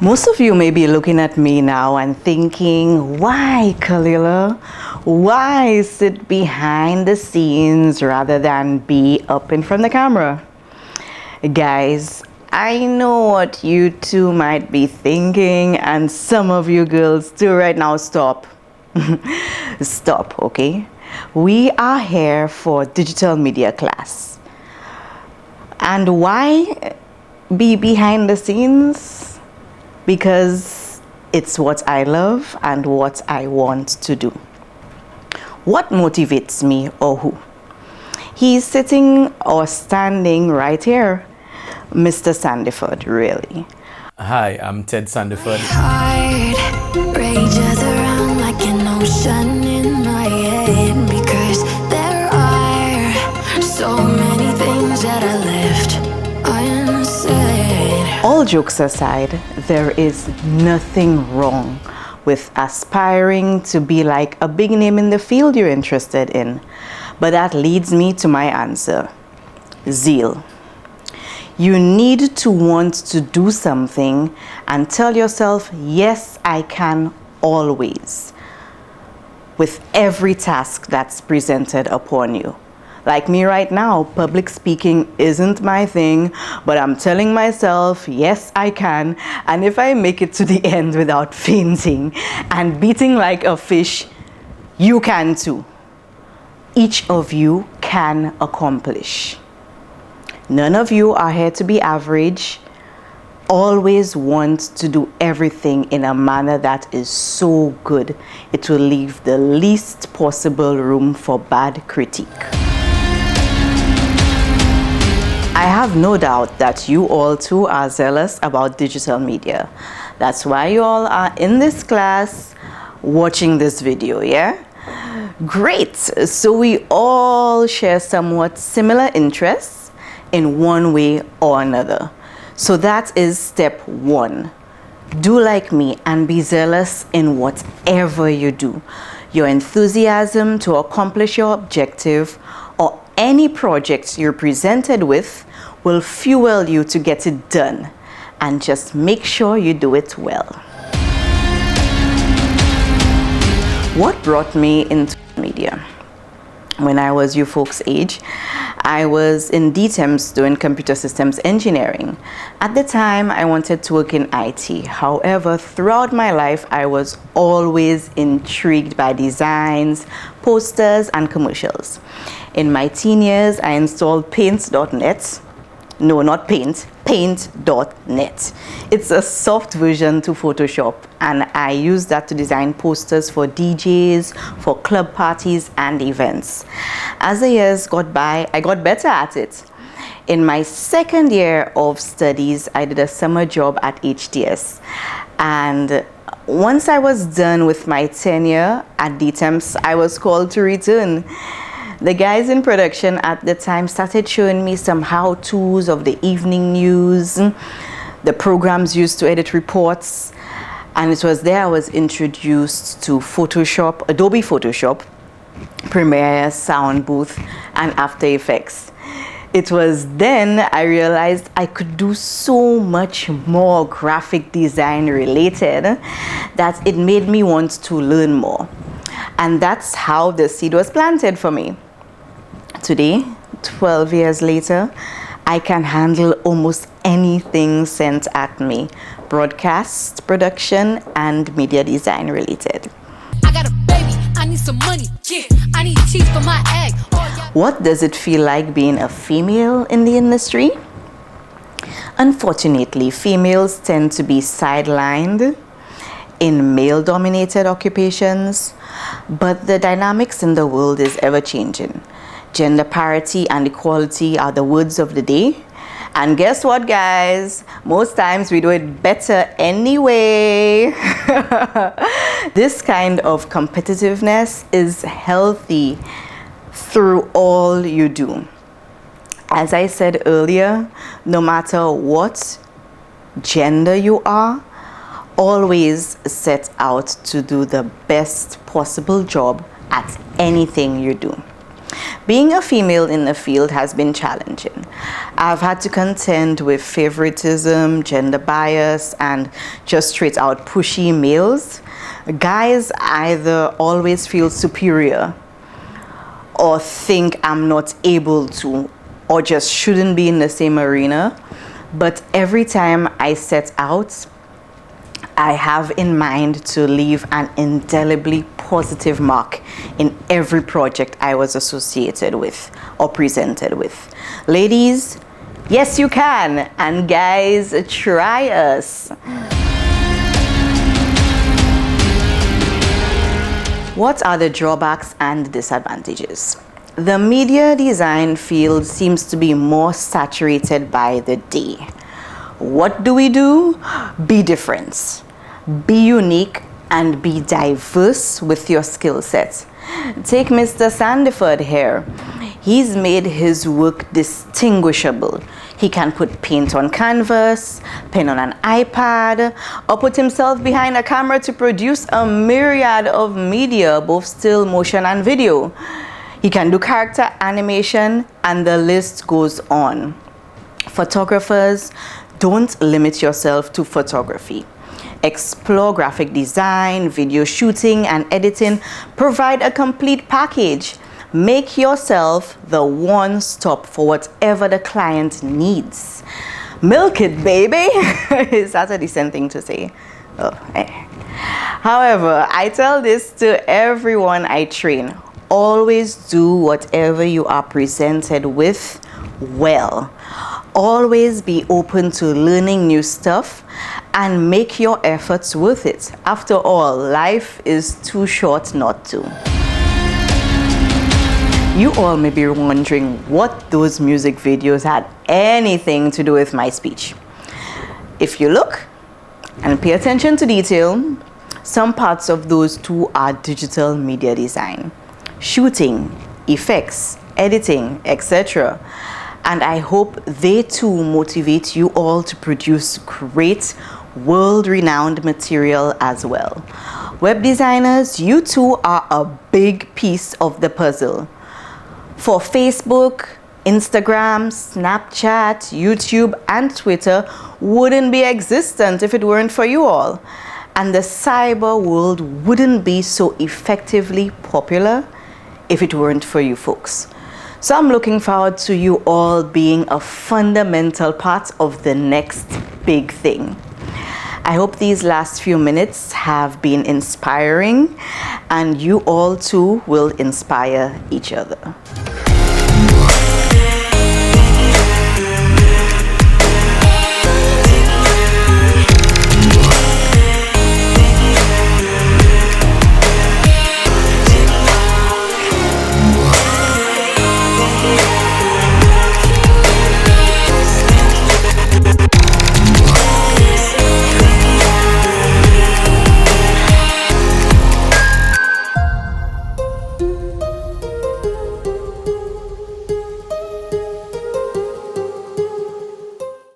Most of you may be looking at me now and thinking, why, Kalila? Why sit behind the scenes rather than be up in front of the camera? Guys, I know what you two might be thinking, and some of you girls too right now. Stop. Stop, okay? We are here for digital media class. And why be behind the scenes? Because it's what I love and what I want to do. What motivates me or who? He's sitting or standing right here. Mr. Sandiford, really. Hi, I'm Ted Sandiford. Heart rages around like an ocean in my head, because there are so many things that I left unsaid. All jokes aside, there is nothing wrong with aspiring to be like a big name in the field you're interested in. But that leads me to my answer: zeal. You need to want to do something and tell yourself, yes, I can, always, with every task that's presented upon you. Like me right now, public speaking isn't my thing, but I'm telling myself, yes, I can. And if I make it to the end without fainting and beating like a fish, you can too. Each of you can accomplish. None of you are here to be average. Always want to do everything in a manner that is so good, it will leave the least possible room for bad critique. I have no doubt that you all too are zealous about digital media. That's why you all are in this class watching this video, yeah? Great, so we all share somewhat similar interests in one way or another. So that is step one. Do like me and be zealous in whatever you do. Your enthusiasm to accomplish your objective or any project you're presented with will fuel you to get it done. And just make sure you do it well. What brought me into media? When I was you folks' age, I was in DTEMS doing computer systems engineering. At the time, I wanted to work in IT. However, throughout my life, I was always intrigued by designs, posters, and commercials. In my teen years, I installed Paint.net. No, not Paint, Paint.net. It's a soft version to Photoshop, and I use that to design posters for DJs, for club parties and events. As the years got by, I got better at it. In my second year of studies, I did a summer job at HTS, and once I was done with my tenure at DTEMS, I was called to return. The guys in production at the time started showing me some how-tos of the evening news, the programs used to edit reports, and it was there I was introduced to Photoshop, Adobe Photoshop, Premiere, Sound Booth, and After Effects. It was then I realized I could do so much more graphic design related that it made me want to learn more. And that's how the seed was planted for me. Today, 12 years later, I can handle almost anything sent at me, broadcast, production, and media design related. I got a baby, I need some money, yeah, I need teeth for my egg. What does it feel like being a female in the industry? Unfortunately, females tend to be sidelined in male-dominated occupations, but the dynamics in the world is ever-changing. Gender parity and equality are the words of the day. And guess what, guys? Most times we do it better anyway. This kind of competitiveness is healthy through all you do. As I said earlier, no matter what gender you are, always set out to do the best possible job at anything you do. Being a female in the field has been challenging. I've had to contend with favoritism, gender bias, and just straight out pushy males. Guys either always feel superior or think I'm not able to, or just shouldn't be in the same arena. But every time I set out, I have in mind to leave an indelibly positive mark in every project I was associated with or presented with. Ladies, yes you can, and guys, try us. What are the drawbacks and disadvantages? The media design field seems to be more saturated by the day. What do? Be different. Be unique and be diverse with your skill set. Take Mr. Sandiford here. He's made his work distinguishable. He can put paint on canvas, pen on an iPad, or put himself behind a camera to produce a myriad of media, both still, motion, and video. He can do character animation, and the list goes on. Photographers, don't limit yourself to photography. Explore graphic design, video shooting, and editing. Provide a complete package. Make yourself the one-stop for whatever the client needs. Milk it, baby. Is that a decent thing to say? Oh, eh. However, I tell this to everyone I train. Always do whatever you are presented with well. Always be open to learning new stuff and make your efforts worth it. After all, life is too short not to. You all may be wondering what those music videos had anything to do with my speech. If you look and pay attention to detail, some parts of those two are digital media design, shooting, effects, editing, etc. And I hope they too motivate you all to produce great, world-renowned material as well. Web designers, you too are a big piece of the puzzle. For Facebook, Instagram, Snapchat, YouTube, and Twitter wouldn't be existent if it weren't for you all. And the cyber world wouldn't be so effectively popular if it weren't for you folks. So I'm looking forward to you all being a fundamental part of the next big thing. I hope these last few minutes have been inspiring, and you all too will inspire each other.